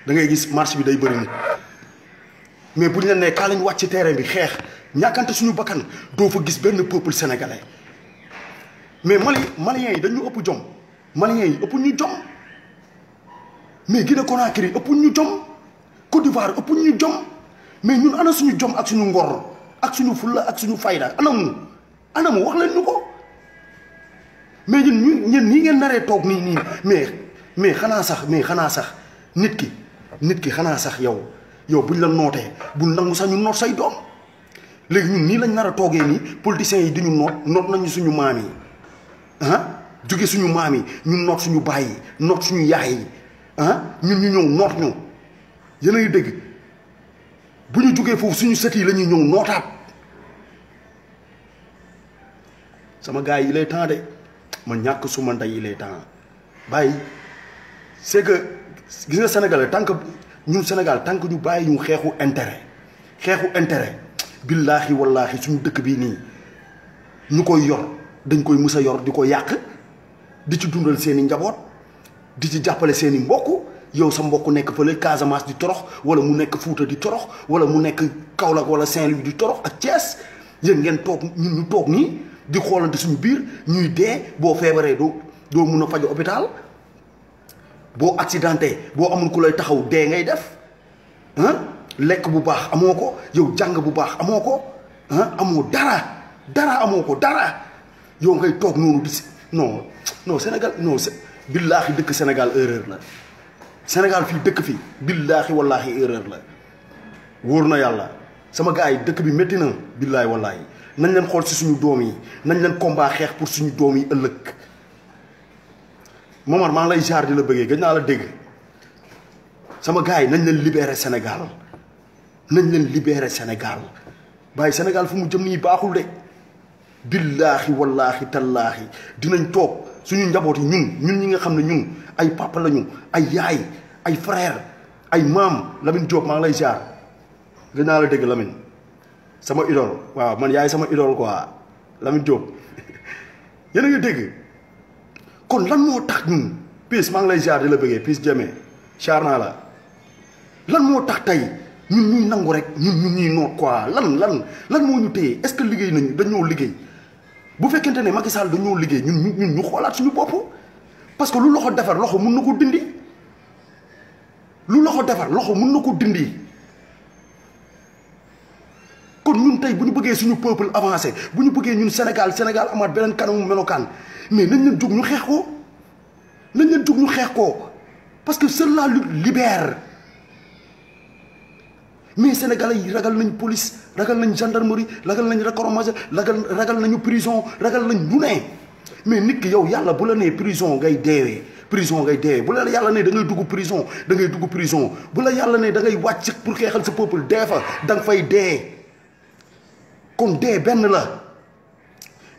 da ngay gis marche bi day bëri nit mais bu ñu la nee kaa lañ wàcc ci terrain bi xeex ñàkkante suñu bakkan doo fa gis benn peuple sénégalais mais maliens yi dañu ëpp jom maliens yi ëpp ñu jom mais Guinée Conakry ëpp ñu jom Côte d'Ivoire ëpp ñu jom mais ñun ana suñu jom ak suñu ngor ak suñu fulla ak suñu fayda anamu wax leen ñu ko mais ñun nii ngeen naree toog nii mais xanaa sax nit ki xanaa sax yow buñ la nootee bul nangu sax ñu noot say doom léegi ñun nii lañ nar a toogee nii politiciens yi di ñu noot nañu suñu maam yi jóge suñu maam yi ñu noot suñu baay yi noot suñu yaay yi ñun ñu ñëw noot ñu yéen a ngi dégg bu ñu jógee foofu suñu sët yi la ñuy ñëw nootaat sama gars yi il est temps de ma ñàkk suma ndey il est temps bàyyi c'est que gis nga Sénégal tant que ñun Sénégal tant que ñu bàyyi ñu xeexu intérêt billaahi wallaahi suñu dëkk bii nii ñu koy yor dañ koy mus a yor di ko yàq di ci dundal seeni njaboot di ci jàppale seeni mbokk yow sa mbokk nekk fële Casamance di torox wala mu nekk Fuuta di torox wala mu nekk Kaolack wala Saint-Louis di torox ak Thiès yéen ngeen toog ñun ñu toog nii di xoolante suñu biir ñuy dee boo feebaree doo mun a faju hôpital boo accidenté boo amul ku lay taxaw dee ngay def lekk bu baax amoo ko yow jàng bu baax amoo ko amoo dara amoo ko dara yow ngay toog noonu di non Sénégal non billaahi dëkk Sénégal erreur la Sénégal fii dëkk fii billaahi wallaahi erreur la wóor na yàlla sama gars yi dëkk bi métti na billaahi wallaahi nañ leen xool si suñu doom yi nañ leen combat xeex pour suñu doom yi ëllëg Momar maa ngi lay jaar di la bëggee gëj naa la dégg sama gars yi nañ leen libérer Sénégal bàyyi Sénégal fu mu jëm nii baaxul de billaahi wallaahi tallaahi dinañ toog suñu njaboot yi ñun ñi nga xam ne ñun ay papa lañu ay yaay ay frère ay maam Lamine Diop maa ngi lay jaar gëj naa la dégg Lamine sama idole waaw man yaay sama idole quoi Lamine Diop yéen a ngi dégg kon lan moo tax ñun Piis maa ngi lay jaar di la bëggee Piis Jeme char naa la lan moo tax tey ñun ñuy nangu rek ñun ñuy noot quoi lan moo ñu téye est-ce que liggéey nañu dañoo liggéey bu fekkente ne Macky Sall dañoo liggéey ñun ñu xoolaat suñu bopp parce que lu loxo defar loxo mun na ko dindi kon ñun tey bu ñu bëggee suñu peuple avancé bu ñu bëggee ñun Sénégal amaat beneen kanamu melokaan mais nañ leen jóg ñu xeex ko parce que seule la lutte libère mais sénégalais yi ragal nañ police ragal nañ gendarmerie ragal nañ recommandateur ragal nañu prison ragal nañ lu ne mais nit ki yow yàlla bu la nee prison ngay deewee bu la yàlla ne da ngay dugg prison bu la yàlla ne da ngay wàcc pour xeexal sa peuple dee fa da nga fay dee kon dee benn la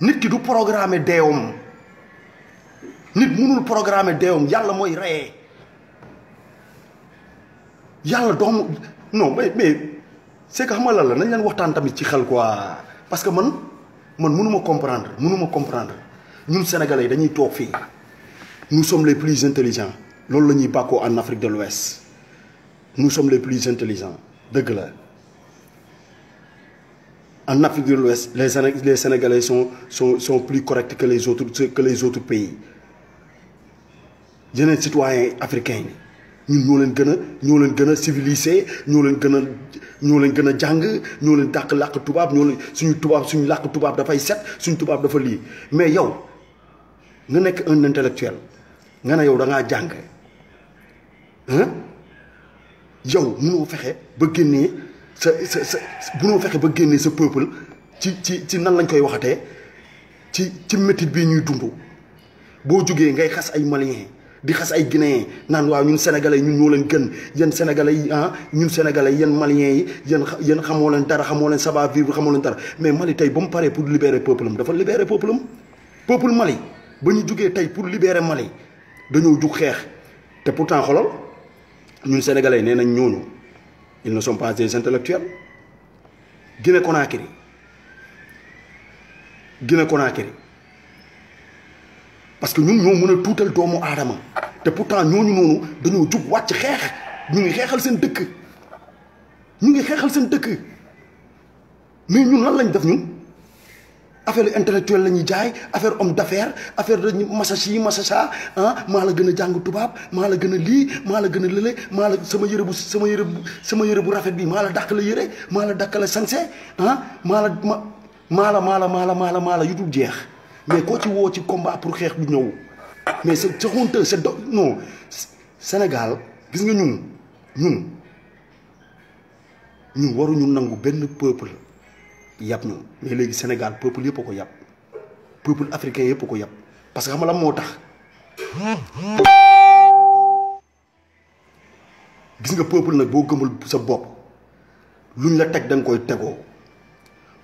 nit ki du programmer deewam nit mënul programmer deewam yàlla mooy reyee yàlla doomu non mais c'est que xam nga lan la nañ leen waxtaan tamit ci xel quoi parce que man mënuma comprendre ñun sénégalais yi dañuy toog fii nous sommes les plus intelligents loolu la ñuy bàkkoo en Afrique de l'Ouest nous sommes les plus intelligents dëgg la en Afrique de l'Ouest les sénégalais sont plus corrects que les autres pays yeneen citoyens africains yi ñun ñoo leen gën a civilisé ñoo leen gën a jàng ñoo leen dàq làkk tubaab suñu làkk tubaab dafay set suñu tubaab dafa lii mais yow nga nekk un intellectuel nga ne yow da ngaa jàng yow mënoo fexe ba génnee sa peuple ci nan lañ koy waxatee ci métit bii ñuy dund boo jógee ngay xas ay maliens di xas ay guinéens naan waaw ñun sénégalais ñun ñoo leen gën yéen sénégalais yi ñun sénégalais yéen maliens yi yéen xamoo leen dara xamoo leen savoir vivre xamoo leen dara mais Mali tey ba mu paree pour libérer peuple am dafa libérer peuple am peuple Mali ba ñu jógee tey pour libérer Mali dañoo jug xeex te pourtant xolal ñun sénégalais nee nañ ñooñu ils ne sont pas des intellectuels Guinée Conakry parce que ñun ñoo mën a tuutal doomu aadama te pourtant ñooñu noonu dañoo jug wàcc xeex ñu ngi xeexal seen dëkk ñu ngi xeexal seen dëkk mais ñun lan lañ def ñun affaire intellectuelle la ñuy jaay affaire homme d'affaires affaire de masachi masacha ah maa la gën a jàng tubaab maa la gën a lii maa la gën a lële maa la sama yëre bu rafet bi maa la dàq la yëre maa la dàq la sañse ah maa la yu dul jeex mais koo ci woo ci combat pour xeex du ñëw mais c'est honteux c'est non Sénégal gis nga ñun waruñu nangu benn peuple yàpp ñu mais léegi Sénégal peuple yëpp a ko yàpp peuple africain yëpp a ko yàpp parce que xam nga lan moo tax gis nga peuple nag boo gëmul sa bopp luñ la teg da nga koy tegoo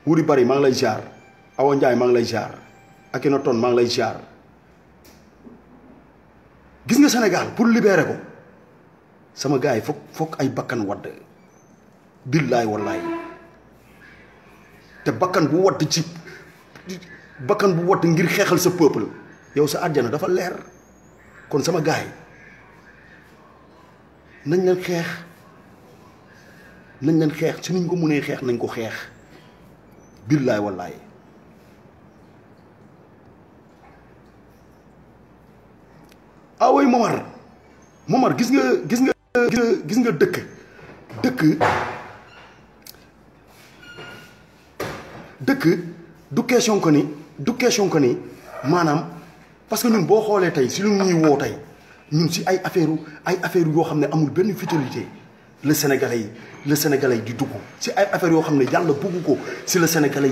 wuri bari maa ngi lay jaar Awa Ndiaye maa ngi lay jaar Akhenaton maa ngi lay jaar gis nga Sénégal pour libérer ko sama gars yi foog ay bakkan wadd billaay wallaay te bakkan bu wadd ngir xeexal sa peuple yow sa àjjana dafa leer kon sama gars yi nañ leen xeex si niñ ko mënee xeex nañ ko xeex billaay wallaay awooy Momar gis nga dëkk du question que ni maanaam parce que ñun boo xoolee tey si lu ñuy woo tey ñun si ay affaire yoo xam ne amul benn futilité le Sénégalais yi di dugg si ay affaires yoo xam ne yàlla bugg ko si le Sénégalais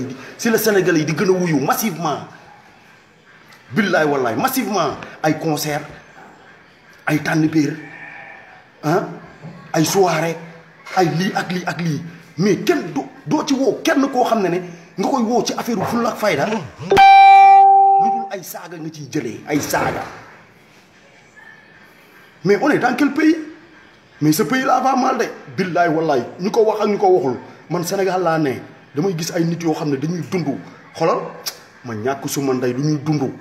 yi di gën a wuyu massivement billaay wallaay massivement ay concert ay tànn biir ay soirée ay lii ak lii mais kenn doo ci woo kenn koo xam ne nga koy woo ci affaire fulla ak fayda lu dul ay saaga nga ciy jëlee ay saaga mais on est dans quel pays mais ce pays là va mal de billaay wallaay ñu ko wax ak ñu ko waxul man Sénégal laa ne damay gis ay nit yoo xam ne dañuy dund xolal ma ñàkk suma ndey lu ñuy dund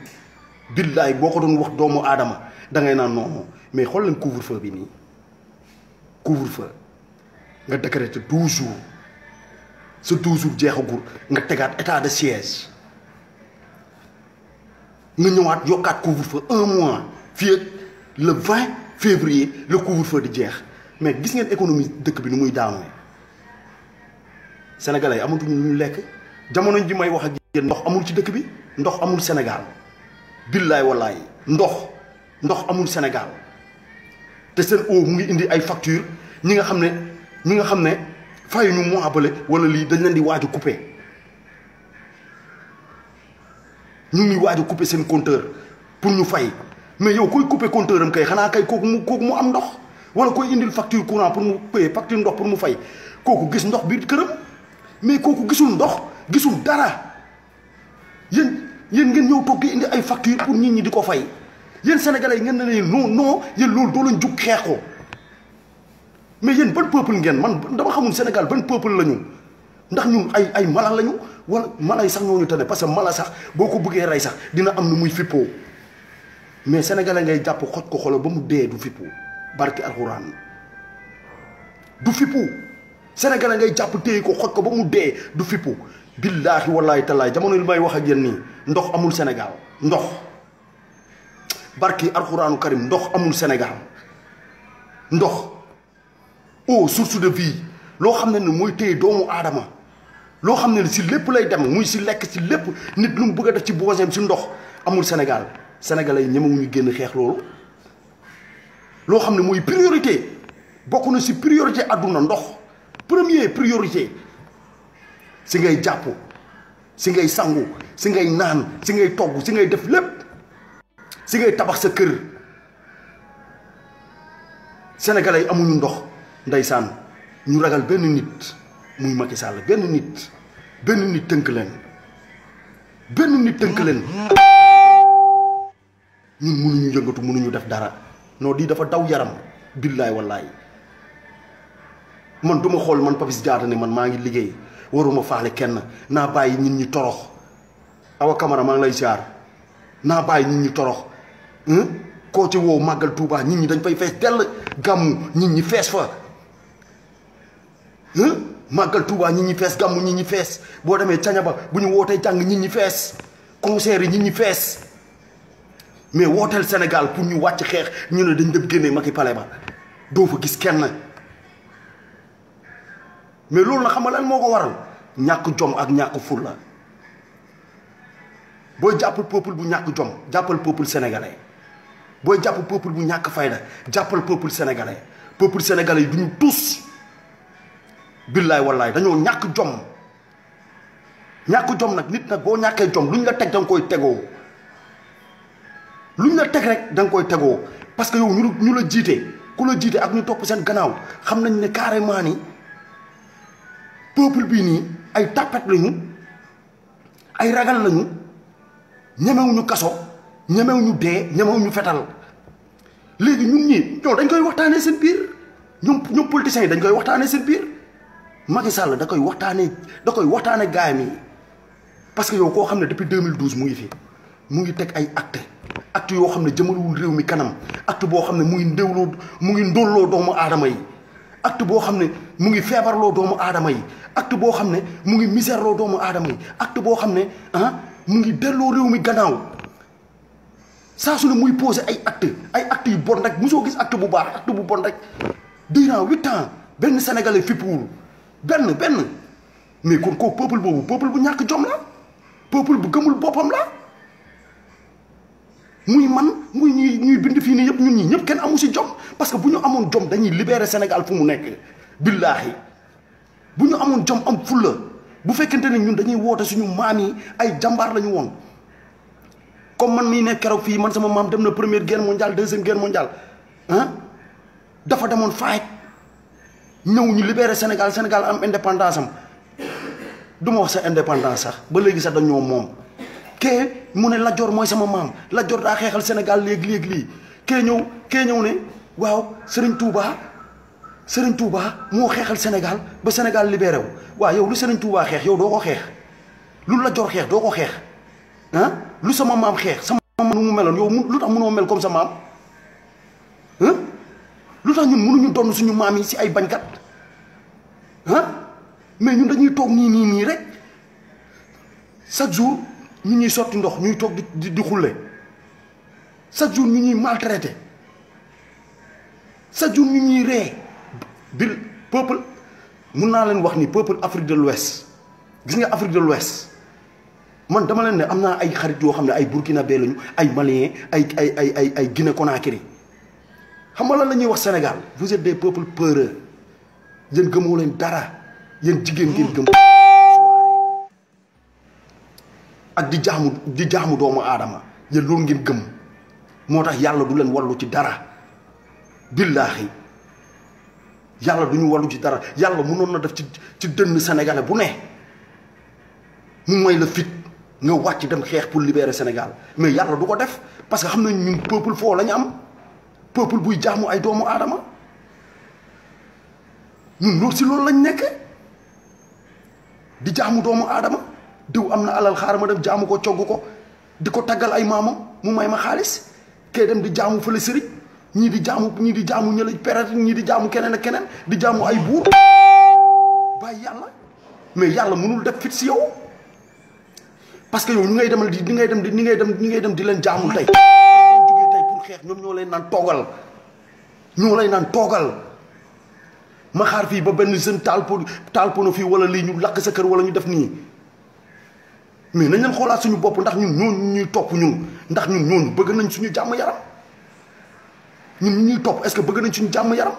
billaay boo ko doon wax doomu aadama da ngay naan non mais xool leen couvre-feu bi nii couvre-feu nga décréter 12 jours sa 12 jours jeexagul nga tegaat état de siège nga ñëwaat yokkaat couvre-feu 1 mois fii ak le 20 février le couvre-feu di jeex mais gis ngeen économie dëkk bi nu muy daanoo sénégalais yi amatuñu lu ñu lekk jamono ji may wax ak yéen ndox amul ci dëkk bi ndox amul Sénégal billaay wallaay ndox amul Sénégal te seen eau mu ngi indi ay facture ñi nga xam ne fayu ñu mois bële wala lii dañ leen di waaj a couper ñu ngi waaj a couper seen compteur pour ñu fay mais yow koy couper compteur am kay xanaa kay kooku mu am ndox wala koy indil facture courant pour mu payer facture ndox pour mu fay kooku gis ndox biir këram mais kooku gisul ndox gisul dara yéen ngeen ñëw toog di indi ay facture pour nit ñi di ko fay yéen sénégalais yi ngeen ne leen non yéen loolu doo leen jug xeex ko mais yéen ban peuple ngeen man dama xamul Sénégal ban peuple la ñu ndax ñun ay mala lañu wala mala yi sax ñoo ñu tane parce que mala sax boo ko bëggee rey sax dina am nu muy fippoo mais sénégalais ngay jàpp xoj ko xolo ba mu dee du fippu barki alxuraan du fippu sénégalais ngay jàpp téye ko xoj ko ba mu dee du fippu billaahi wallaahi tallaay jamono li may wax ak yéen nii ndox amul Sénégal ndox barki alxuraanu karim ndox amul Sénégal ndox eau source de vie loo xam ne mooy téye doomu aadama loo xam ne si lépp lay dem muy si lekk si lépp nit lu mu bëgg a def ci boosam si ndox amul Sénégal sénégalais yi ñemewuñu génn xeex loolu loo xam ne mooy priorité bokk na si priorité àdduna ndox premier priorité si ngay jàpp si ngay sangu si ngay naan si ngay togg si ngay def lépp si ngay tabax sa kër sénégalais yi amuñu ndox ndeysaan ñu ragal benn nit muy Macky Sall benn nit tënk leen ñun mënuñu yëngatu mënuñu def dara non di dafa daw yaram billaay wallaay man duma xool man Papis Diatta ne man maa ngi liggéey waruma faale kenn naa bàyyi nit ñi torox Awa Camara maa ngi lay ziar naa bàyyi nit ñi torox koo ci woo màggal Touba nit ñi dañ fay fees dell gàmmu nit ñi fees fa màggal Touba nit ñi fees gàmmu nit ñi fees boo demee Cañaba bu ñu wootee jàng nit ñi fees concert yi nit ñi fees mais wooteel Sénégal pour ñu wàcc xeex ñu ne dañ dem génnee Macky Palais ba doo fa gis kenn mais loolu na xam nga lan moo ko waral ñàkk jom ak ñàkk fulla booy jàppal peuple bu ñàkk jom jàppal peuple sénégalais booy jàpp peuple bu ñàkk fayda jàppal peuple sénégalais yi duñu tus billaay wallaay dañoo ñàkk jom nag nit nag boo ñàkkee jom luñ la teg da nga koy tegoo luñ la teg rek da nga koy tegoo parce que yow ñu la jiite ku la jiite ak ñu topp seen gannaaw xam nañ ne carrément ni peuple bii nii ay tapet lañu ay ragal lañu ñemewuñu kaso ñemewuñu dee ñemewuñu fetal léegi ñun ñii ñoo dañ koy waxtaanee seen biir ñoom politiciens yi dañ koy waxtaanee seen biir Macky Sall da koy waxtaanee gaayam yi parce que yow koo xam ne depuis 2012 mu ngi fi mu ngi teg ay acte yoo xam ne jëmalewul réew mi kanam acte boo xam ne mu ngi ndóolloo doomu aadama yi acte boo xam ne mu ngi feebarloo doomu aadama yi acte boo xam ne mu ngi misèreloo doomu aadama yi acte boo xam ne mu ngi delloo réew mi gannaaw saa su ne muy posé ay acte yu bon rek mosoo gis acte bu baax acte bu bon rek durant 8 ans benn sénégalais fippuwul benn mais kon koo peuple boobu peuple bu ñàkk jom la peuple bu gëmul boppam la muy man muy ñuy bind fii nii yëpp ñun ñi ñëpp kenn amu si jom parce que bu ñu amoon jom dañuy libérer Sénégal fu mu nekk billaahi bu ñu amoon jom am fulla bu fekkente ne ñun dañuy woote suñu maam yi ay jàmbaar la ñu woon comme man mii nekk keroog fii man sama maam dem na première guerre mondiale deuxième guerre mondiale dafa demoon fight ñëw ñu libérer Sénégal am indépendance am du ma wax sa indépendance sax ba léegi sax dañoo moom kee mu ne Lat Joor mooy sama maam Lat Joor daa xeexal Sénégal léegi lii kee ñëw ne waaw Serigne Touba moo xeexal Sénégal ba Sénégal libéré wu waaw yow lu Serigne Touba xeex yow doo ko xeex lu Lat Joor xeex doo ko xeex lu sama maam xeex sama maam nu mu meloon yow lu tax mënoo mel comme sa maam lu tax ñun mënuñu donn suñu maam yi si ay bañkat mais ñun dañuy toog nii rek chaque jour ñu ñuy sotti ndox ñuy toog di xulle chaque jour ñu ñuy maltraité chaque jour ñu ñuy ree bil peuple mun naa leen wax ni peuple Afrique de l'Ouest gis nga Afrique de l'Ouest man dama leen ne am naa ay xarit yoo xam ne ay burkinabé lañu ay malien ay Guinée Conakry xam nga lan la ñuy wax Sénégal vous êtes des peuples peureux yéen gëmoo leen dara yéen jigéen ngeen gëm ak di jaamu doomu aadama yéen loolu ngeen gëm moo tax yàlla du leen wallu ci dara billaahi yàlla du ñu wallu ci dara yàlla mënoon na def ci dënn sénégalais bu ne mu may la fit nga wàcc dem xeex pour libérer Sénégal mais yàlla du ko def parce que xam nañ ñun peuple foo la ñu am peuple buy jaamu ay doomu aadama ñun loolu si loolu lañ nekk di jaamu doomu aadama diw am na alal xaaral ma dem jaamu ko cogg ko di ko taggal ay maamam mu may ma xaalis kee dem di jaamu fële sëriñ ñii di jaamu ñëla peret ñii di jaamu keneen ak keneen di jaamu ay buur bàyyi yàlla mais yàlla mënul def fit si yow parce que yow ñu ngay demal di ngay dem di leen jaamul tey jógee tey pour xeex ñoom ñoo lay naan toogal ma xaar fii ba benn jeune taal pono fii wala lii ñu lakk sa kër wala ñu def nii mais nañ leen xoolaat suñu bopp ndax ñun ñooñu ñuy topp ndax ñun ñooñu bëgg nañ suñu jàmm yaram ñun ñu ñuy topp est-ce que bëgg nañ suñu jàmm yaram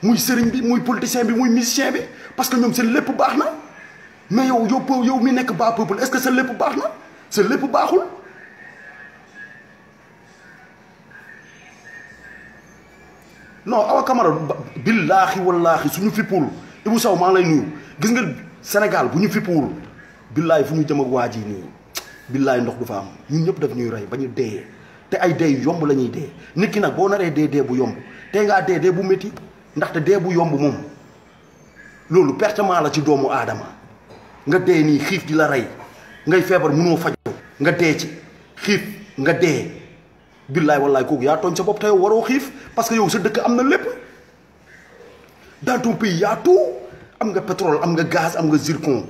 muy sëriñ bi muy politicien bi muy musicien bi parce que ñoom seen lépp baax na mais yow mi nekk bas peuple est-ce que sa lépp baax na sa lépp baaxul non Awa Camara billaahi wallaahi suñu fippul Ibou Sow maa ngi lay nuyu gis nga Sénégal bu ñu fippul billaahi fu ñu jëm ak waa ji nii billaahi ndox du fa am ñun ñëpp daf ñuy rey ba ñu dee te ay dee yu yomb la ñuy dee nit ki nag boo naree dee bu yomb te ngaa dee bu métti ndaxte dee bu yomb moom loolu pertement la ci doomu aadama nga dee nii xiif di la rey ngay feebar mënoo fajoo nga dee ci xiif nga dee billaay wallaay kooku yaa tooñ sa bopp te yow waroo xiif parce que yow sa dëkk am na lépp dans ton pays yaa tout am nga pétrole am nga gaz am nga zircon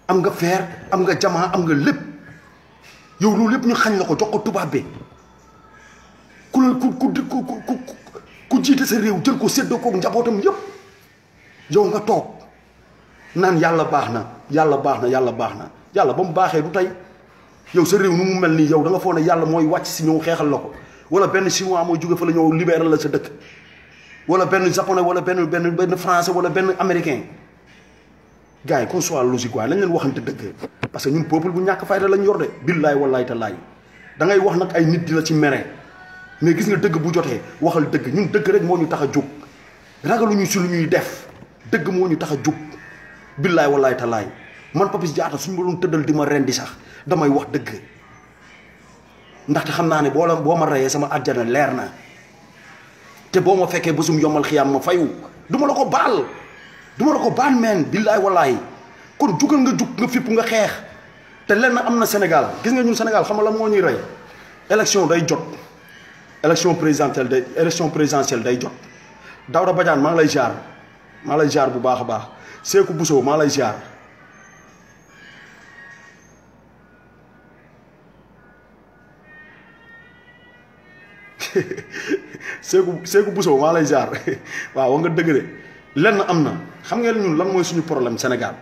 am nga fer am nga diamant am nga lépp yow loolu lépp ñu xañ la ko jox ko tubaab bi ku jiite sa réew jël ko séddoo koog njabootam yëpp yow nga toog naan yàlla baax na yàlla baax na yàlla baax na yàlla ba mu baaxee du tey yow sa réew nu mu mel nii yow da nga foog ne yàlla mooy wàcc si ñëw xeexal la ko wala benn chinois mooy jóge fa la ñëw libéral la sa dëkk wala benn japonais wala benn français wala benn américain gars yi qu'on soit logique waaye lañ leen waxante dëgg parce que ñun peuple bu ñàkk fayda lañ yor de billaay wallaay tallaay da ngay wax nag ay nit di la ci mere mais gis nga dëgg bu jotee waxal dëgg ñun dëgg rek moo ñu tax a jóg ragaluñu si lu ñuy def dëgg moo ñu tax a jóg billaay wallaay tallaay man Papis Diatta suñu ma doon tëddal di ma rendi sax damay wax dëgg ndaxte xam naa ne boo ma reyee sama àjjana leer na te boo ma fekkee bésum yombal xiyaam ma fayu du ma la ko baal meen billaay wallaay kon jugal nga jug nga fipp nga xeex te lenn am na Sénégal gis nga ñun Sénégal xam nga la moo ñuy rey élection day jot élection présidentielle day jot Daouda Badiane maa ngi lay jaar bu baax a baax Sékou Bousso maa lay jaar Sékou Bousso maa lay jaar waaw nga dëgg de lenn am na xam ngeen ñun lan mooy suñu problème Sénégal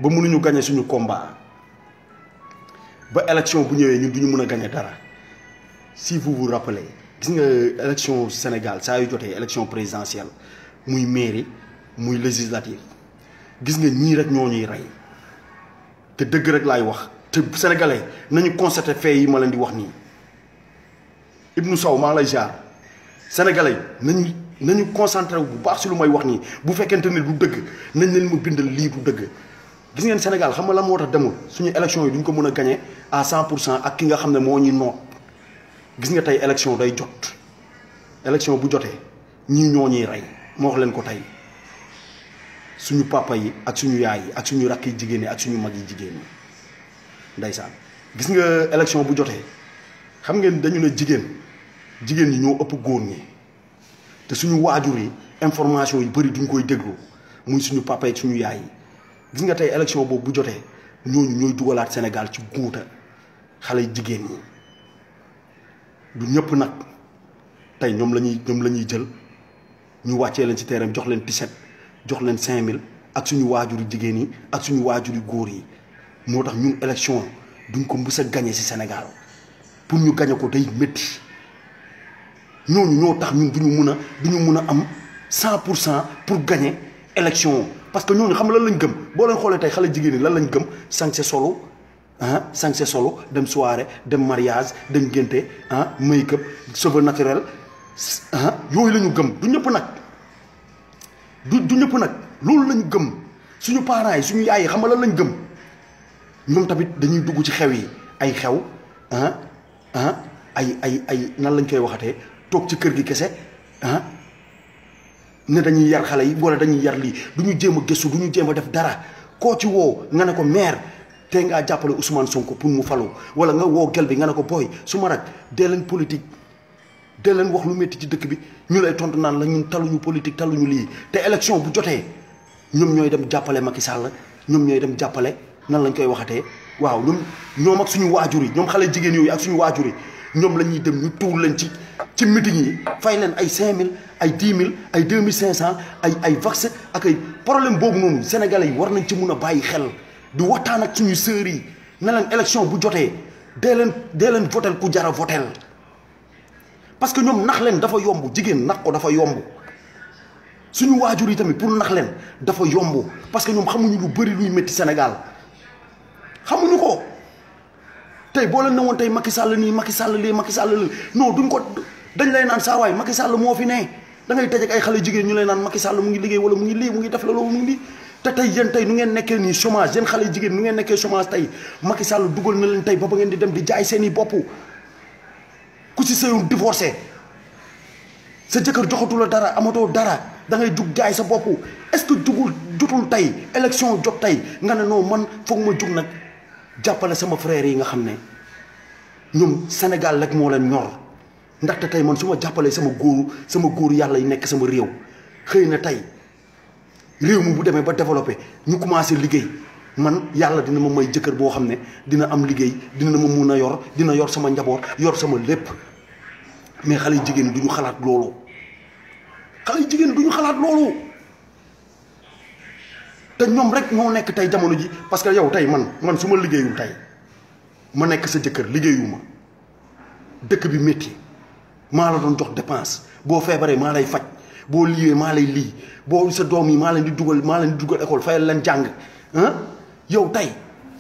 ba mënuñu gagné suñu combat ba élection bu ñëwee ñun duñu mën a gagné dara si vous vous rappelez gis nga élection Sénégal saa yu jotee élection présidentielle muy mairie muy législative gis nga ñii rek ñoo ñuy rey te dëgg rek laay wax te sénégalais nañu constaté fait yi ma leen di wax nii Ibnou Sow maa lay jaar sénégalais nañu concentré bu baax si lu may wax nii bu fekkente ne du dëgg nañ leen ma bindal lii du dëgg gis ngeen Sénégal xam nga lan moo tax demul suñu élection yi duñ ko mën a gagné à 100% ak ki nga xam ne moo ñuy noot gis nga tey élection day jot élection bu jotee ñii ñoo ñuy rey moo wax leen ko tey suñu papa yi ak suñu yaay yi ak suñu rakk yi jigéen yi ak suñu mag yi jigéen ñi ndeysaan gis nga élection bu jotee xam ngeen dañu ne jigéen ñi ñoo ëpp góor ñi te suñu waajur yi information yu bëri duñ koy déglu muy suñu papa ak suñu yaay yi gis nga tey élection boobu bu jotee ñooñu ñooy dugalaat Sénégal ci guuta xale jigéen ñi du ñëpp nag tey ñoom la ñuy jël ñu wàccee leen ci terrain jox leen tiset jox leen 5000 ak suñu waajuri jigéen yi ak suñu waajuri góor yi moo tax ñun élection duñ ko mës a gagné ci Sénégal pour ñu gagné ko day métti ñooñu ñoo tax ñun duñu mun a am 100% pour gagner élection parce que ñooñu xam lan lañ gëm boo leen xoolee tey xale jigéen ñi lan lañ gëm sañse solo dem soirée dem mariage dem ngénte make-up cheveux naturel yooyu la ñu gëm du ñëpp nag du ñëpp nag loolu lañu gëm suñu parents yi suñu yaay yi xam nga lan lañ gëm ñoom tamit dañuy dugg ci xew yi ay xew ay nan lañ koy waxatee toog ci kër gi kese ne dañuy yar xale yi wala dañuy yar lii du ñu jéem a gëstu du ñu jéem a def dara koo ci woo nga ne ko maire te ngaa jàppale Ousmane Sonko pour mu falu wala nga woo gel bi nga ne ko booy su ma rak dee leen politique dee leen wax lu métti ci dëkk bi ñu lay tontu naan la ñun taluñu politique taluñu lii te élection bu jotee ñoom ñooy dem jàppale Macky Sall ñoom ñooy dem jàppale nan lañ koy waxatee waaw ñoom ak suñu waajur yi ñoom xale jigéen yooyu ak suñu waajur yi ñoom la ñuy dem ñu tuur leen ci meeting yi fay leen ay 5000 ay 10 000 ay 2500 ay vaccin ak ay problème boobu noonu sénégalais yi war nañ ci mun a bàyyi xel di waxtaan ak suñu sœurs yi ne leen élection bu jotee dee leen votel ku jara votel parce que ñoom nax leen dafa yomb jigéen nax ko dafa yomb suñu waajur yi tamit pour nax leen dafa yomb parce que ñoom xamuñu lu bëri luy métti Sénégal xamuñu ko tey boo leen ne woon tey Macky Sall nii Macky Sall lii Macky Sall lii non duñ ko dañ lay naan saa waay Macky Sall moo fi ne da ngay tëj ak ay xale jigéen ñu lay naan Macky Sall mu ngi liggéey wala mu ngi lii mu ngi def la loolu mu ngi lii te tey yéen tey nu ngeen nekkee nii chômage yéen xale jigéen nu ngeen nekkee chômage tey Macky Sall dugal na leen tey ba ngeen di dem di jaay seen i bopp ku si sëyoon divorcé sa jëkkër joxatu la dara amatoo dara da ngay jug jaay sa bopp est-ce que jotul tey élection jot tey nga ne non man foog ma jug nag jàppale sama frère yi nga xam ne ñoom Sénégal rek moo leen ñor ndaxte tey man su ma jàppalee sama góoru yàlla yi nekk sama réew xëy na tey réew mi bu demee ba développé ñu commencé liggéey man yàlla dina ma may jëkkër boo xam ne dina am liggéey dina ma mun a yor dina yor sama njaboot yor sama lépp mais xale yu jigéen du ñu xalaat loolu xale yu jigéen du ñu xalaat loolu te ñoom rek ñoo nekk tey jamono ji parce que yow tey man su ma liggéeyul tey ma nekk sa jëkkër liggéeyuma dëkk bi métti maa la doon jox dépense boo feebaree maa lay faj boo liiwee maa lay lii boo sa doom yi maa leen di dugal école fayal leen jàng yow tey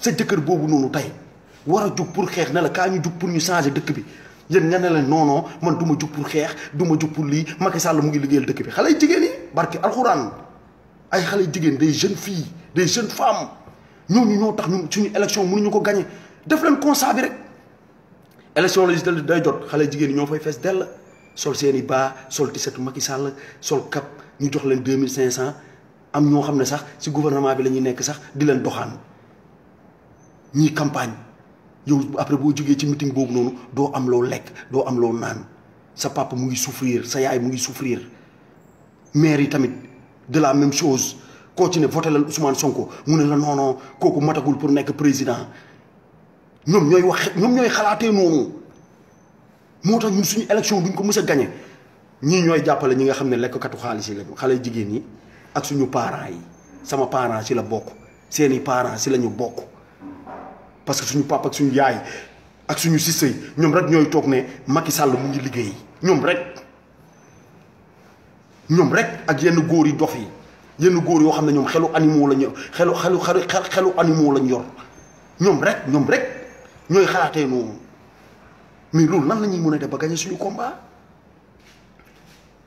sa jëkkër boobu noonu tey war a jug pour xeex ne la kaa ñu jug pour ñu changer dëkk bi yéen nga ne leen non man du ma jug pour xeex du ma jug pour lii Macky Sall mu ngi liggéeyal dëkk bi xale yu jigéen yi barki alxuraan ay xale yu jigéen des jeunes filles des jeunes femmes ñooñu ñoo tax ñun suñu élection mënuñu ko gagné def leen constat bi rek élection législative day jot xale jigéen ñoo fay fees dell sol seeni baa sol tisetu Macky Sall sol cap ñu jox leen 2500 am ñoo xam ne sax ci gouvernement bi la ñuy nekk sax di leen doxaan ñii campagne yow après boo jógee ci meeting boobu noonu doo am loo lekk doo am loo naan sa papa mu ngi souffrir sa yaay mu ngi souffrir maire yi tamit de la même chose koo ci ne voté la Ousmane Sonko mu ne la non kooku matagul pour nekk président ñoom ñooy xalaatee noonu moo tax ñun suñu élection duñ ko mës a gagné ñii ñooy jàppale ñi nga xam ne lekkatu xaalis yi lañu xale jigéen yi ak suñu parents yi sama parents ci la bokk seeni parents ci la ñu bokk parce que suñu papa ak suñu yaay ak suñu siste yi ñoom rek ñooy toog ne Macky Sall mu ngi liggéey ñoom rek ak yenn góor yi dof yi yenn góor yoo xam ne ñoom xelu animaux lañ yor xelu animaux lañ yor ñoom rek ñooy xalaatee noonu mais loolu nan la ñuy mën a def ba gagner suñu combat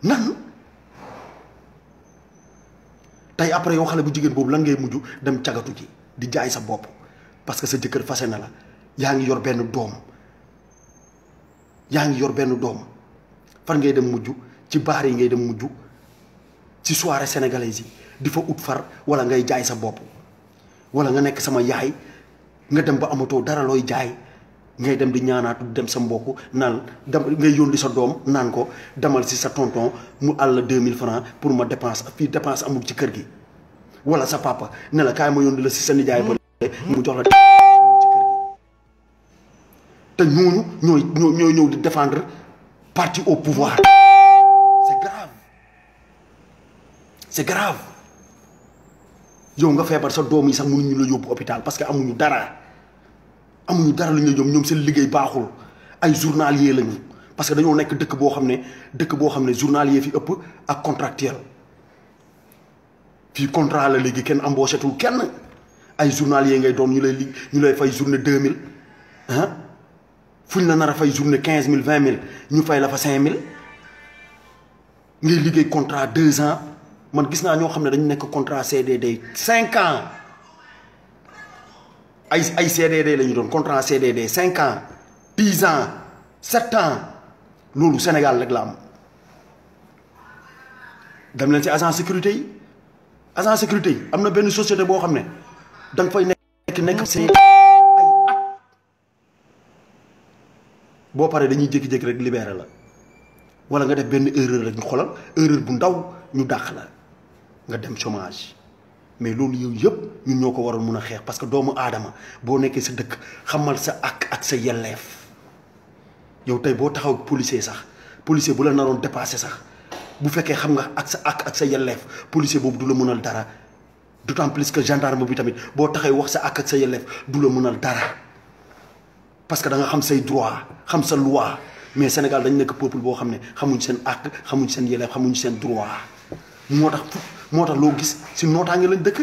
nan tey après yow xale bu jigéen boobu lan ngay mujj dem cagatu ji di jaay sa bopp parce que sa jëkkër fase na la yaa ngi yor benn doom fan ngay dem mujj ci baar yi ngay dem mujj ci soirée sénégalaise yi di fa ut far wala ngay jaay sa bopp wala nga nekk sama yaay nga dem ba amatoo dara looy jaay ngay dem di ñaanaatu dem sa mbokk naan ngay yónni sa doom naan ko demal si sa tonton mu àll 2000 francs pour ma dépense fii dépense amul ci kër gi wala sa papa ne la kaay ma yónni la si sa nijaay ba mu jox la ci kër gi te ñooñu ñooy ñëw di défendre parti au pouvoir c'est grave yow nga feebar sa doom yi sax mënuñu la yóbbu hôpital parce que amuñu dara lu ñuy ñoom seen liggéey baaxul ay journalier lañu parce que dañoo nekk dëkk boo xam ne journalier fi ëpp ak contractuel fii contrat la léegi kenn embauché tul kenn ay journalier ngay doon ñu lay fay journée 2000 fuñ la nar a fay journée 15000 20000 ñu fay la fa 5000 ngay liggéey contrat 2 ans man gis naa ñoo xam ne dañu nekk contrat CDD 5 ans ay CDD la ñu doon contrat CDD 5 ans 10 ans 7 ans loolu Sénégal rek la am dem leen ci agent sécurité yi am na benn société boo xam ne da nga fay nekk say ay at boo paree dañuy jékki-jékki rek libéré la wala nga def benn erreur rek ñu xoolal erreur bu ndaw ñu dàq la nga dem chômage mais loolu yow yëpp ñun ñoo ko waroon mun a xeex parce que doomu aadama boo nekkee sa dëkk xamal sa ak sa yelleef yow tey boo taxaw policier sax policier bu la naroon dépassé sax bu fekkee xam nga ak sa yelleef policier boobu du la mënal dara d'autant plus que gendarme bi tamit boo taxee wax sa ak sa yelleef du la mënal dara parce que da nga xam say droit xam sa loi mais Sénégal dañ nekk peuple boo xam ne xamuñ seen ak xamuñ seen yelleef xamuñ seen droit moo tax loo gis si nootaange lañ dëkk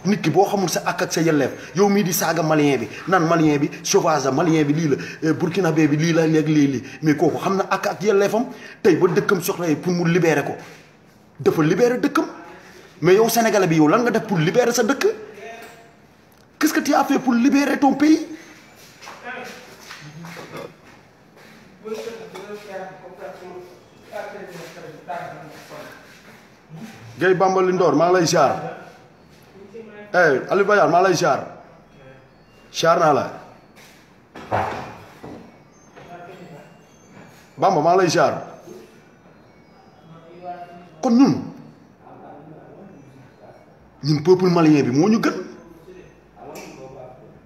nit ki boo xamul sa ak sa yelleef yow mii di saaga malien bi naan malien bi sauvage malien bi lii la burkinabé bi lii la léegi lii mais kooku xam na ak yelleefam tey ba dëkkam soxla pour mu libérer ko dafa libérer dëkkam mais yow sénégalais bi yow lan nga def pour libérer sa dëkk qu'est-ce que tu as fait pour libérer ton pays Guèye Bamba Lindor maa ngi lay siyaar Aliou Bayar maa ngi lay siyaar naa la Bamba maa lay ziar kon ñun peuple malien bi moo ñu gën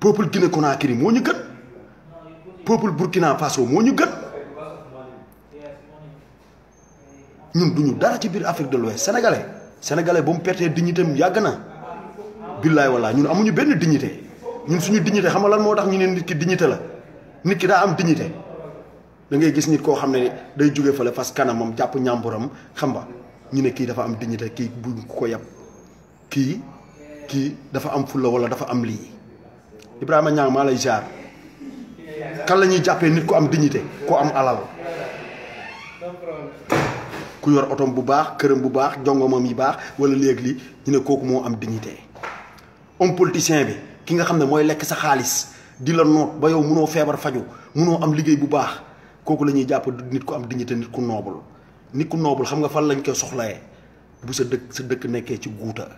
peuple Guinée Conakry moo ñu gën peuple Burkina Faso moo ñu gën ñun duñu dara ci biir Afrique de l'Ouest sénégalais ba mu pertee dignité am yàgg na billaay wallaay ñun amuñu benn dignité ñun suñu dignité xam nga lan moo tax ñu ne nit ki dignité la nit ki daa am dignité da ngay gis nit koo xam ne day jóge fële fas kanamam jàpp ñàmburam xam nga ñu ne kii dafa am dignité kii buñ ko yab kii dafa am fulla wala dafa am lii Ibrahima Niang maa lay jaar kan la ñuy jàppee nit ku am dignité ku am alal ku yor otom bu baax këram bu baax jongomam yi baax wala léegi li ñu ne kooku moo am dignité homme politicien bi ki nga xam ne mooy lekk sa xaalis di la noot ba yow munoo feebar faju munoo am liggéey bu baax kooku la ñuy jàpp nit ku am dignité nit ku noble xam nga fan lañ koy soxlayee bu sa dëkk nekkee ci guuta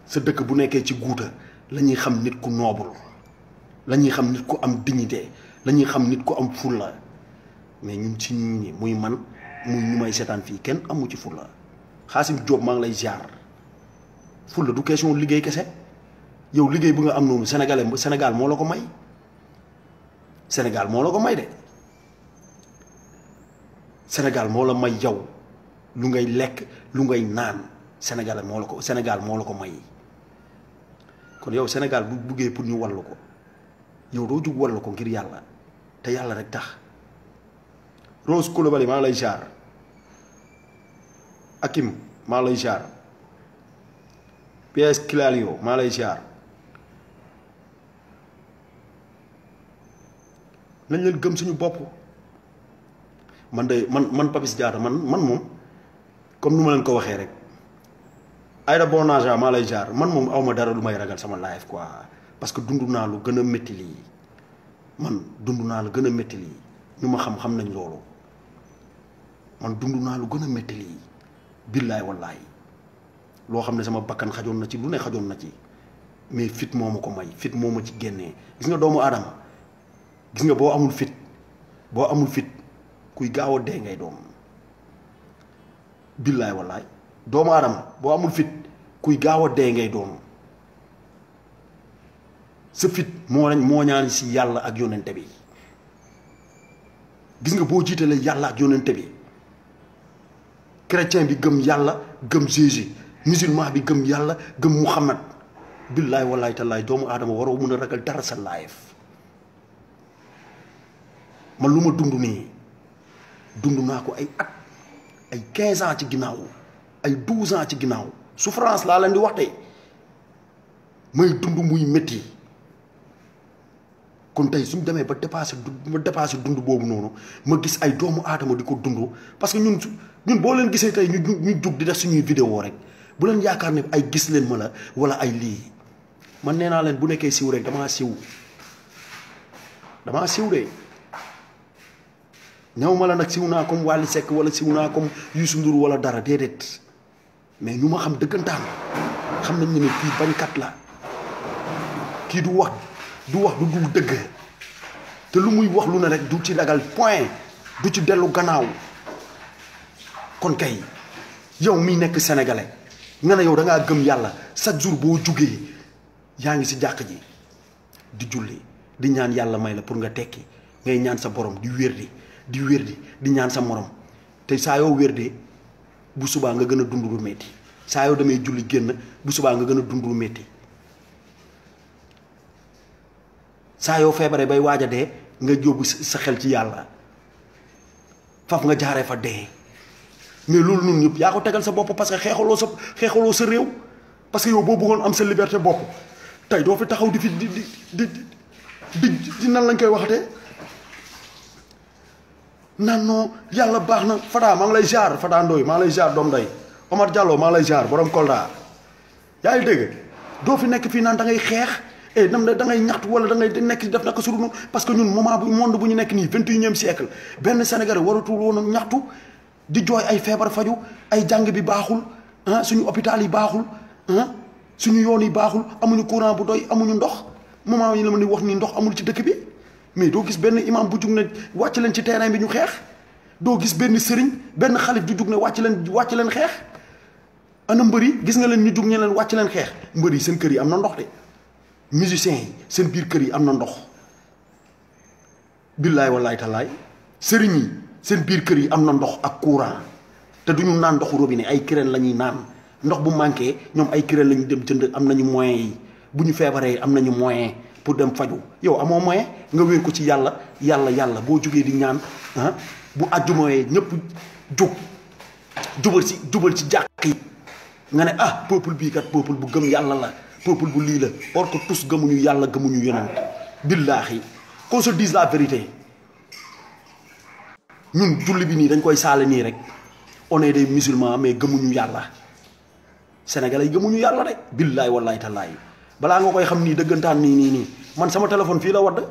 sa dëkk bu nekkee ci guuta la ñuy xam nit ku noble la ñuy xam nit ku am dignité la ñuy xam nit ku am fulla mais ñun ci ñi muy man muy ñu may seetaan fii kenn amu ci fulla Xaasim Jóob maa ngi lay ziar fulla du question liggéey kese yow liggéey bu nga am noonu Sénégal moo la ko may Sénégal moo la ko may de Sénégal moo la may yow lu ngay lekk lu ngay naan Sénégal moo la ko may kon yow Sénégal bu buggee pour ñu wallu ko yow doo jug wallu ko ngir yàlla te yàlla rek tax Rose Coulibaly maa lay jaar Hakim maa lay jaar PS Kilalio maa lay jaar nañ leen gëm suñu bopp man Papis Diatta man moom comme nu ma leen ko waxee rek Aïda Bonaja maa lay jaar man moom awma dara lu may ragal sama life quoi parce que dund naa lu gën a métti lii ñu ma xam nañ loolu man dund naa lu gën a métti lii billaay wallaay loo xam ne sama bakkan xajoon na ci lu ne xajoon na ci mais fit moo ma ko may fit moo ma ci génnee gis nga doomu aadama gis nga boo amul fit kuy gaaw a dee ngay doon billaay wallaay doomu aadama boo amul fit kuy gaaw a dee ngay doon sa fit moo ñaan si yàlla ak yonente bi gis nga boo jiitalee yàlla ak yonente bi chrétien bi gëm yàlla gëm Jésus musulman bi gëm yàlla gëm Muhammad billaay wallaay tallaay doomu aadama waroo mën a ragal dara sa life man lu ma dund naa ko ay at ay 15 ans ci ginnaaw ay 12 ans ci ginnaaw souffrance laa leen di wax tey may dund muy métti kon tey suñ demee ba dépassé dund boobu noonu ma gis ay doomu aadama di ko dund parce que ñun boo leen gisee tey ñu jug di def suñuy vidéo rek bu leen yaakaar ne ay gis leen ma la wala ay lii man nee naa leen bu nekkee siw rek damaa siw de ñëw ma la nag siw naa comme Wally Seck wala siw naa comme Youssou Ndour wala dara déedéet mais ñu ma xam dëggantaan xam nañ ne kii bañkat la kii du wax du dul dëgg te lu muy wax lu ne rek du ci ragal point du ci dellu gannaaw kon kay yow miy nekk sénégalais nga ne yow da ngaa gëm yàlla chaque jour boo jugee yaa ngi si jàkk ji di julli di ñaan yàlla may la pour nga tekki ngay ñaan sa borom di wérdi di ñaan sa morom te saa yoo wérdee bu subaa nga gën a dund lu metti saa yoo demee julli génn bu subaa nga gën a dund lu metti saa yoo feebaree bay waaj a dee nga yóbbu sa xel ci yàlla faf nga jaaree fa dee mais loolu noonu ñëpp yaa ko tegal sa bopp parce que xeexaloo sa réew parce que yow boo bëggoon am sa liberté bopp tey doo fi taxaw di fi di nan lañ koy waxatee nan non yàlla baax na Fada maa ngi lay jaar Fada Ndoye maa ngi lay jaar doom day Omar Diallo maa ngi lay jaar borom Kolda yaa ngi dégg doo fi nekk fii naan da ngay xeex da ngay ñaxtu wala da ngay nekk def naka suru parce que ñun monde bu ñu nekk nii 21e siècle benn Sénégalais waratul woon ñaxtu di jooy ay feebar faju ay jàng bi baaxul suñu hôpital yi baaxul suñu yoon yi baaxul amuñu courant bu doy amuñu ndox moment yi la ma ni wax ni ndox amul ci dëkk bi mais doo gis benn imam bu jug ne wàcc leen ci terrain bi ñu xeex doo gis benn sëriñ benn xalif du jug ne wàcc leen xeex ana mbër yi gis nga leen ñu jug ñe leen wàcc leen xeex mbër yi seen kër yi am na ndox de musiciens yi seen biir kër yi am na ndox billaay wallaay talaay sëriñ yi seen biir kër yi am na ndox ak courant te duñu naan ndoxu robinet ay kireen la ñuy naan ndox bu manqué ñoom ay kireen la ñu dem jënd am nañu moyens yi bu ñu feebaree am nañu moyen pour dem faju yow amoo moyen nga wéer ko ci yàlla boo jógee di ñaan bu àjjumayee ñëpp jubal ci jàkk yi nga ne peuple bii kat peuple bu gëm yàlla la peuple bu lii la or que tous gëmuñu yàlla gëmuñu yonent billaahi qu'on se dise la vérité ñun julli bi nii dañ koy saale nii rek on est des musulmans mais gëmuñu yàlla sénégalais yi gëmuñu yàlla de billaay wallaay tallaay balaa nga koy xam nii dëggantaan nii man sama téléphone fii la wadd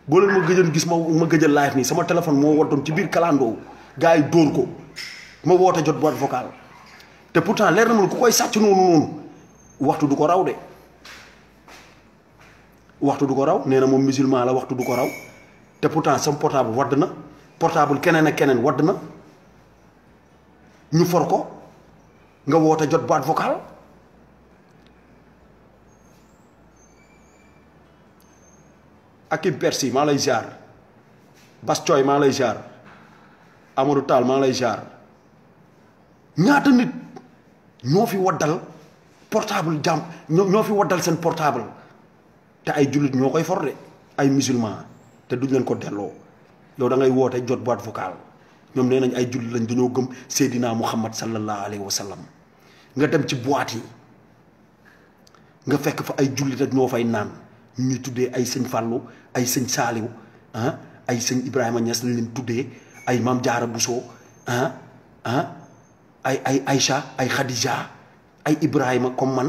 boo leen ma gëjoon gis ma gëjal live nii sama téléphone moo waddoon ci biir kalandoo gars yi dóor ko ma woote jot boîte vocale te pourtant leer na ma ku koy sàcc noonu waxtu du ko raw de waxtu du ko raw nee na moom musulman la waxtu du ko raw te pourtant sama portable wadd na portable keneen ak keneen wadd na ñu for ko nga woote jot boîte vocale Akim Persi maa lay jaar Bas Coy maa lay jaar Amadou Tall maa lay jaar ñaata nit ñoo fi waddal portable jàmm ñoo fi waddal seen portable te ay jullit ñoo koy for de ay musulman te duñ leen ko delloo yow da ngay woote jot boîte vocale ñoom nee nañ ay jullit lañ dañoo gëm Seydina Muhammad sallallahu alayhi wa sallam nga dem ci boîte yi nga fekk fa ay jullit rek ñoo fay naan ñu ñuy tuddee ay sëñ Fallou ay sëñ Saaliw ay sëñ Ibrahima Niass lañ leen tuddee ay Maam Jaara Buso ay Aïcha ay Khadija ay Ibrahima comme man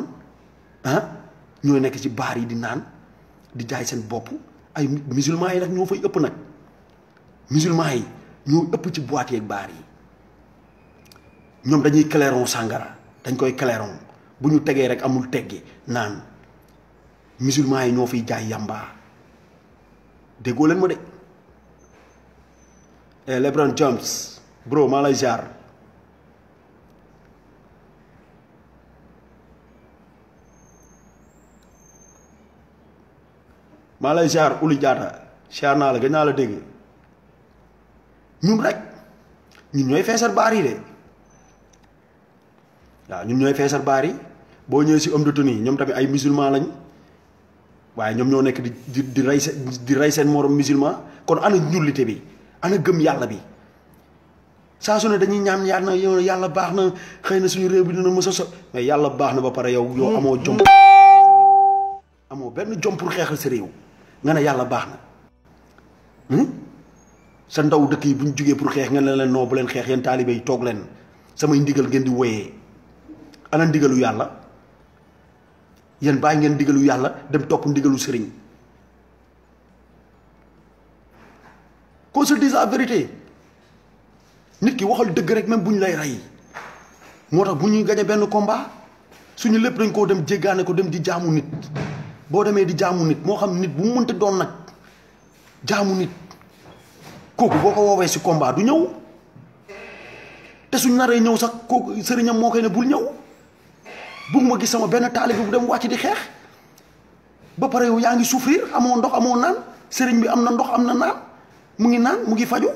ñoo nekk ci baar yi di naan di jaay seen bopp ay musulman yi nag ñoo fay ëpp nag musulman yi ñoo ëpp ci boîte yeeg baar yi ñoom dañuy clairon sàngara dañ koy clairon bu ñu tegee rek amul teggi naan musulman yi ñoo fiy jaay yamba déggoo leen ma de LeBron James bro maa lay jaar maa lay jaar Uli Jaata jaar naa la gën naa la dégg ñun rek ñun ñooy feesar baar yi de waaw ñun ñooy feesar baar yi boo ñëwee si homme de tenue ñoom tamit ay musulman lañ waaye ñoom ñoo nekk di rey seen morom musulman kon ana ñullite bi ana gëm yàlla bi saa su ne dañuy ñaan yàlla baax na xëy na suñu réew bi dina mës a so mais yàlla baax na ba pare yow amoo jom amoo benn jom pour xeexal sa réew nga ne yàlla baax na sa ndaw dëkk yi bu ñu jugee pour xeex nga ne leen non bu leen xeex yéen taalibe yi toog leen samay ndigal ngeen di woyee ana ndigalu yàlla yéen bàyyi ngeen ndigalu yàlla dem topp ndigalu sëriñ qu'on se dise la vérité nit ki waxal dëgg rek même bu ñu lay rey moo tax bu ñuy gañe benn combat suñu lépp dañ koo dem jéggaane ko dem di jaamu nit boo demee di jaamu nit moo xam nit bu mu mënta doon nag jaamu nit kooku boo ko woowee si combat du ñëw te suñ naree ñëw sax kooku sëriñam moo koy ne bul ñëw bugguma gis sama benn taalibe bu dem wàcc di xeex ba pare yow yaa ngi souffrir amoo ndox amoo naan sëriñ bi am na ndox am na naan mu ngi naan mu ngi faju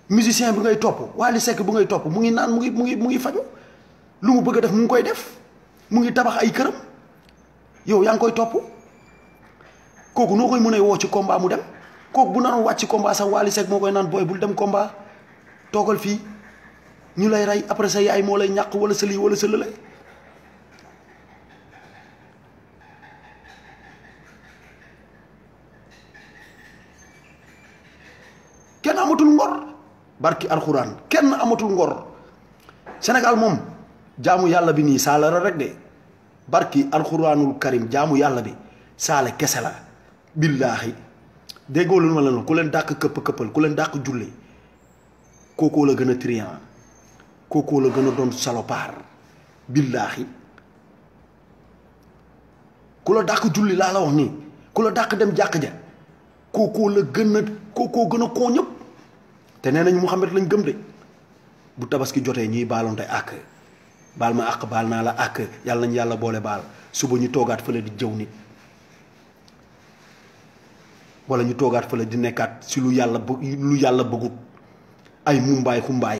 musicien bi ngay topp Wally Seck bu ngay topp mu ngi naan mu ngi faju lu mu bëgg a def mu ngi koy def mu ngi tabax ay këram yow yaa ngi koy topp kooku noo koy mën a woo ci combat mu dem kooku bu naroon wàcc ci combat sax Wally Seck moo koy naan booy bul dem combat toogal fii ñu lay rey après sa yaay moo lay ñàq wala sa lii wala sa lële kenn amatul ngor barki alxuraan kenn amatul ngor Sénégal moom jaamu yàlla bi nii saala rek de barki alxuraanul karim jaamu yàlla bi saale kese la billaahi déggoo lu ma la ku leen dàq këppal ku leen dàq julli kookoo la gën a triant kookoo la gën a doon salopard billaahi ku la dàq julli laa la wax nii ku la dàq dem jàkk ja kookoo la gën a kookoo gën a koo ñëpp te nee nañ Mouhamed lañ gëm de bu tabaski jotee ñuy baalonte àq baal ma àq baal naa la àq yàlla nañ yàlla boole baal suba ñu toogaat fële di jëw nit wala ñu toogaat fële di nekkaat si lu yàlla bëggut ay mumbaay xumbaay